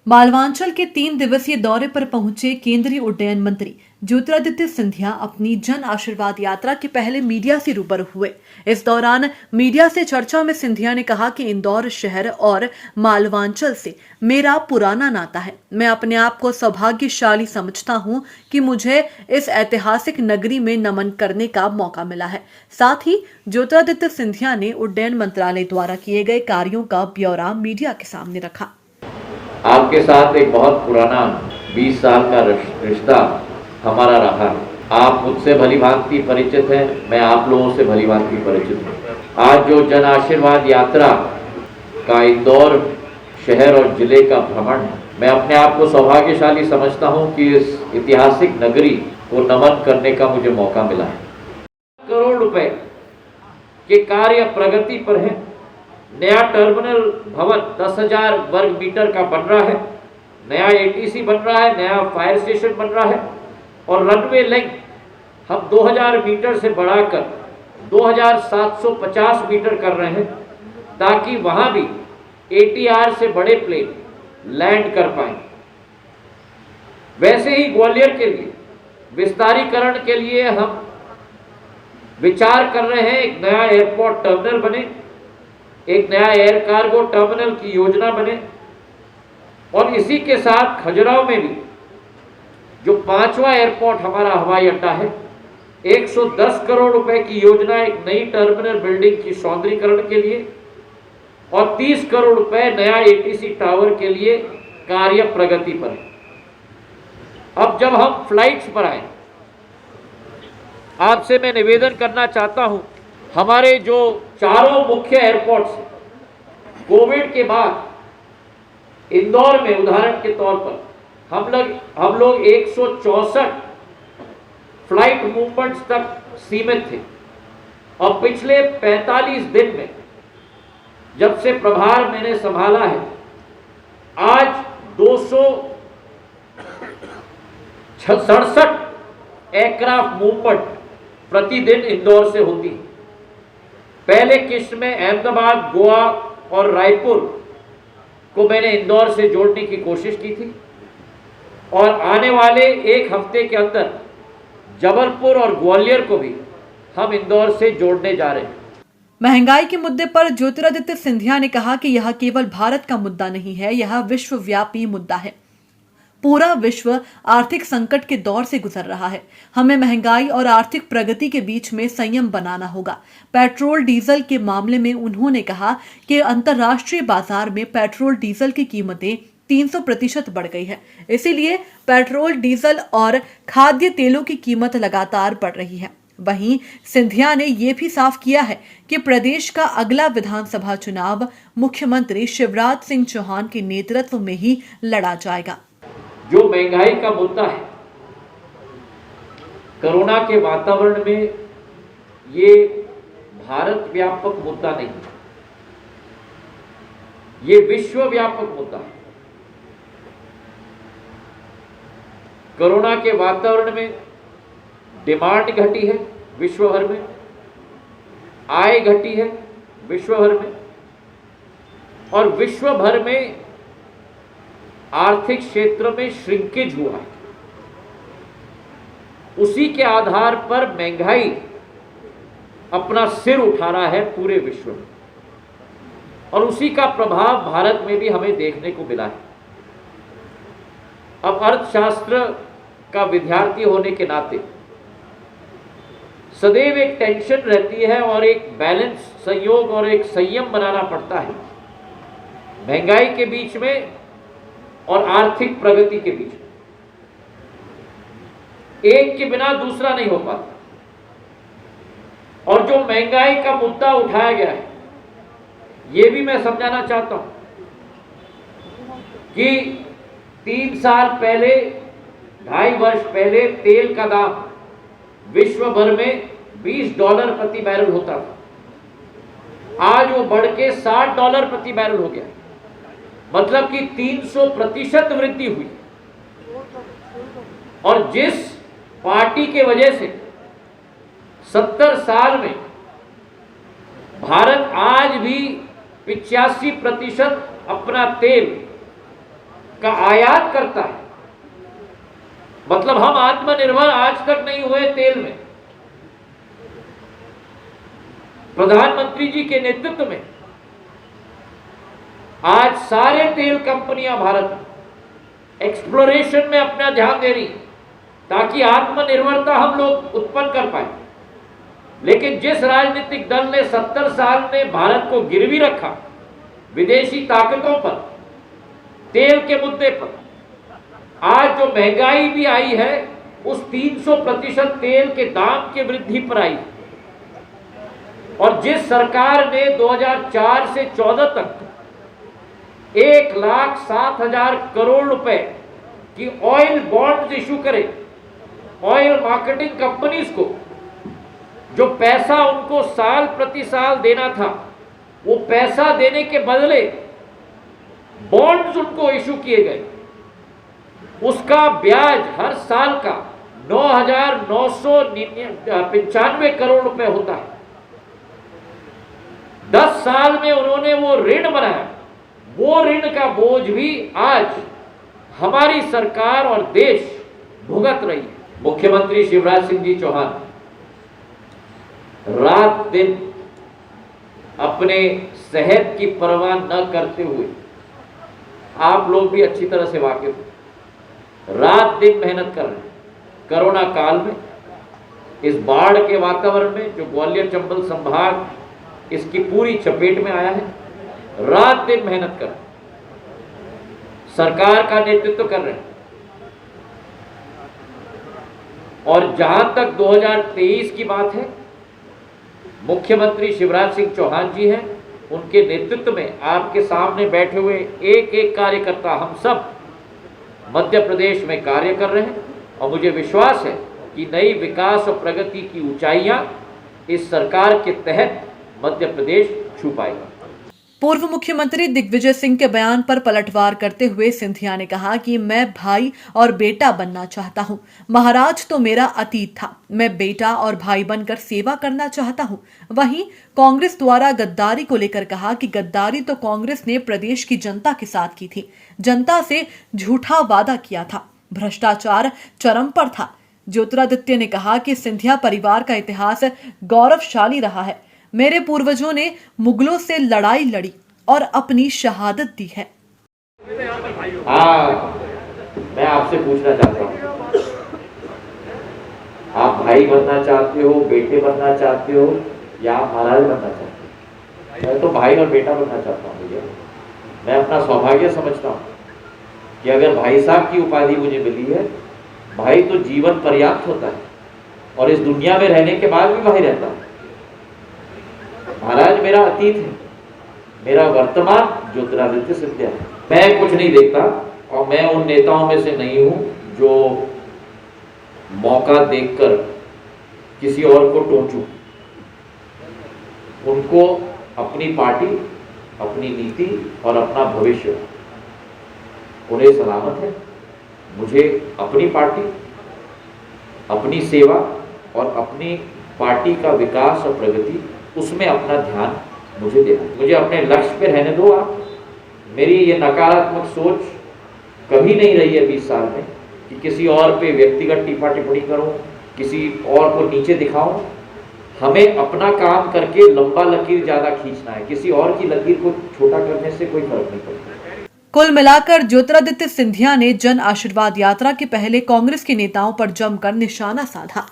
मालवांचल के 3 दिवसीय दौरे पर पहुंचे केंद्रीय उड्डयन मंत्री ज्योतिरादित्य सिंधिया अपनी जन आशीर्वाद यात्रा के पहले मीडिया से रूबरू हुए। इस दौरान मीडिया से चर्चा में सिंधिया ने कहा कि इंदौर शहर और मालवांचल से मेरा पुराना नाता है। मैं अपने आप को सौभाग्यशाली समझता हूं कि मुझे इस ऐतिहासिक नगरी में नमन करने का मौका मिला है। साथ ही ज्योतिरादित्य सिंधिया ने उड्डयन मंत्रालय द्वारा किए गए कार्यों का ब्यौरा मीडिया के सामने रखा। आपके साथ एक बहुत पुराना 20 साल का रिश्ता हमारा रहा है। आप मुझसे भली भांति परिचित हैं, मैं आप लोगों से भली भांति परिचित हूँ। आज जो जन आशीर्वाद यात्रा का इंदौर शहर और जिले का भ्रमण है, मैं अपने आप को सौभाग्यशाली समझता हूँ कि इस ऐतिहासिक नगरी को नमन करने का मुझे मौका मिला है। करोड़ रुपए के कार्य प्रगति पर है। नया टर्मिनल भवन 10,000 वर्ग मीटर का बन रहा है, नया एटीसी बन रहा है, नया फायर स्टेशन बन रहा है और रनवे लेंथ हम 2000 मीटर से बढ़ाकर 2750 मीटर कर रहे हैं ताकि वहां भी ATR से बड़े प्लेन लैंड कर पाए। वैसे ही ग्वालियर के लिए विस्तारीकरण के लिए हम विचार कर रहे हैं, एक नया एयरपोर्ट टर्मिनल बने, एक नया एयर कार्गो टर्मिनल की योजना बने और इसी के साथ खजुराहो में भी जो 5वां एयरपोर्ट हमारा हवाई अड्डा है, 110 करोड़ रुपए की योजना एक नई टर्मिनल बिल्डिंग की सौंदर्यीकरण के लिए और 30 करोड़ रुपए नया ATC टावर के लिए कार्य प्रगति पर है। अब जब हम फ्लाइट्स पर आए, आपसे मैं निवेदन करना चाहता हूं, हमारे जो चारों मुख्य एयरपोर्ट्स कोविड के बाद इंदौर में उदाहरण के तौर पर हम लोग 164 फ्लाइट मूवमेंट्स तक सीमित थे और पिछले 45 दिन में जब से प्रभार मैंने संभाला है, आज 267 एयरक्राफ्ट मूवमेंट प्रतिदिन इंदौर से होती है। पहले किस्त में अहमदाबाद, गोवा और रायपुर को मैंने इंदौर से जोड़ने की कोशिश की थी और आने वाले एक हफ्ते के अंदर जबलपुर और ग्वालियर को भी हम इंदौर से जोड़ने जा रहे हैं। महंगाई के मुद्दे पर ज्योतिरादित्य सिंधिया ने कहा कि यह केवल भारत का मुद्दा नहीं है, यह विश्वव्यापी मुद्दा है। पूरा विश्व आर्थिक संकट के दौर से गुजर रहा है। हमें महंगाई और आर्थिक प्रगति के बीच में संयम बनाना होगा। पेट्रोल डीजल के मामले में उन्होंने कहा कि अंतर्राष्ट्रीय बाजार में पेट्रोल डीजल की कीमतें 300% बढ़ गई है। इसीलिए पेट्रोल डीजल और खाद्य तेलों की कीमत लगातार बढ़ रही है। वहीं सिंधिया ने यह भी साफ किया है कि प्रदेश का अगला विधानसभा चुनाव मुख्यमंत्री शिवराज सिंह चौहान के नेतृत्व में ही लड़ा जाएगा। जो महंगाई का मुद्दा है, कोरोना के वातावरण में ये भारत व्यापक मुद्दा नहीं, ये विश्व व्यापक मुद्दा है। कोरोना के वातावरण में डिमांड घटी है विश्व भर में, आय घटी है विश्व भर में और विश्व भर में आर्थिक क्षेत्र में श्रिंकेज हुआ है। उसी के आधार पर महंगाई अपना सिर उठा रहा है पूरे विश्व में और उसी का प्रभाव भारत में भी हमें देखने को मिला है। अब अर्थशास्त्र का विद्यार्थी होने के नाते सदैव एक टेंशन रहती है और एक बैलेंस, संयोग और एक संयम बनाना पड़ता है महंगाई के बीच में और आर्थिक प्रगति के बीच। एक के बिना दूसरा नहीं हो पाता और जो महंगाई का मुद्दा उठाया गया है, यह भी मैं समझाना चाहता हूं कि 3 साल पहले, 2.5 वर्ष पहले तेल का दाम विश्व भर में $20 प्रति बैरल होता था। आज वो बढ़ के $60 प्रति बैरल हो गया, मतलब कि 300% वृद्धि हुई। और जिस पार्टी के वजह से 70 साल में भारत आज भी 85% अपना तेल का आयात करता है। मतलब हम आत्मनिर्भर आज तक नहीं हुए तेल में। प्रधानमंत्री जी के नेतृत्व में आज सारे तेल कंपनियां भारत में एक्सप्लोरेशन में अपना ध्यान दे रही ताकि आत्मनिर्भरता हम लोग उत्पन्न कर पाए। लेकिन जिस राजनीतिक दल ने 70 साल में भारत को गिरवी रखा विदेशी ताकतों पर, तेल के मुद्दे पर, आज जो महंगाई भी आई है उस 300% तेल के दाम की वृद्धि पर आई। और जिस सरकार ने 2004 से 14 तक 1,07,000 करोड़ रुपए की ऑयल बॉन्ड्स इशू करे, ऑयल मार्केटिंग कंपनीज को जो पैसा उनको साल प्रति साल देना था, वो पैसा देने के बदले बॉन्ड्स उनको इशू किए गए। उसका ब्याज हर साल का 9,995 करोड़ रुपए होता है। 10 साल में उन्होंने वो ऋण बनाया। वो ऋण का बोझ भी आज हमारी सरकार और देश भुगत रही है। मुख्यमंत्री शिवराज सिंह जी चौहान रात दिन अपने सेहत की परवाह न करते हुए, आप लोग भी अच्छी तरह से वाकिफ हैं, रात दिन मेहनत कर रहे हैं। कोरोना काल में, इस बाढ़ के वातावरण में जो ग्वालियर चंबल संभाग इसकी पूरी चपेट में आया है, रात दिन मेहनत कर रहे हैं, सरकार का नेतृत्व कर रहे हैं। और जहां तक 2023 की बात है, मुख्यमंत्री शिवराज सिंह चौहान जी हैं, उनके नेतृत्व में आपके सामने बैठे हुए एक एक कार्यकर्ता, हम सब मध्य प्रदेश में कार्य कर रहे हैं। और मुझे विश्वास है कि नई विकास और प्रगति की ऊंचाइयां इस सरकार के तहत मध्य प्रदेश छू पाएगा। पूर्व मुख्यमंत्री दिग्विजय सिंह के बयान पर पलटवार करते हुए सिंधिया ने कहा कि मैं भाई और बेटा बनना चाहता हूं। महाराज तो मेरा अतीत था, मैं बेटा और भाई बनकर सेवा करना चाहता हूं। वहीं कांग्रेस द्वारा गद्दारी को लेकर कहा कि गद्दारी तो कांग्रेस ने प्रदेश की जनता के साथ की थी, जनता से झूठा वादा किया था, भ्रष्टाचार चरम पर था। ज्योतिरादित्य ने कहा कि सिंधिया परिवार का इतिहास गौरवशाली रहा है। मेरे पूर्वजों ने मुगलों से लड़ाई लड़ी और अपनी शहादत दी है। मैं आपसे पूछना चाहता हूँ, आप भाई बनना चाहते हो, बेटे बनना चाहते हो, या आप महाराज बनना चाहते हो? मैं तो भाई और बेटा बनना चाहता हूँ भैया। मैं अपना सौभाग्य समझता हूँ कि अगर भाई साहब की उपाधि मुझे मिली है, भाई तो जीवन पर्याप्त होता है और इस दुनिया में रहने के बाद भी भाई रहता है। महाराज मेरा अतीत है, मेरा वर्तमान ज्योतिरादित्य सिंधिया है। मैं कुछ नहीं देखता और मैं उन नेताओं में से नहीं हूं जो मौका देखकर किसी और को टोचूं। उनको अपनी पार्टी, अपनी नीति और अपना भविष्य उन्हें सलामत है। मुझे अपनी पार्टी, अपनी सेवा और अपनी पार्टी का विकास और प्रगति, उसमें अपना ध्यान मुझे देना। मुझे अपने लक्ष्य पे रहने दो आप। मेरी ये नकारात्मक सोच कभी नहीं रही है 20 साल में कि किसी और पे व्यक्तिगत टीपा टिप्पणी करूं, किसी और को नीचे दिखाऊं। हमें अपना काम करके लंबा लकीर ज्यादा खींचना है, किसी और की लकीर को छोटा करने से कोई फर्क नहीं पड़ता। कुल मिलाकर ज्योतिरादित्य सिंधिया ने जन आशीर्वाद यात्रा के पहले कांग्रेस के नेताओं पर जमकर निशाना साधा।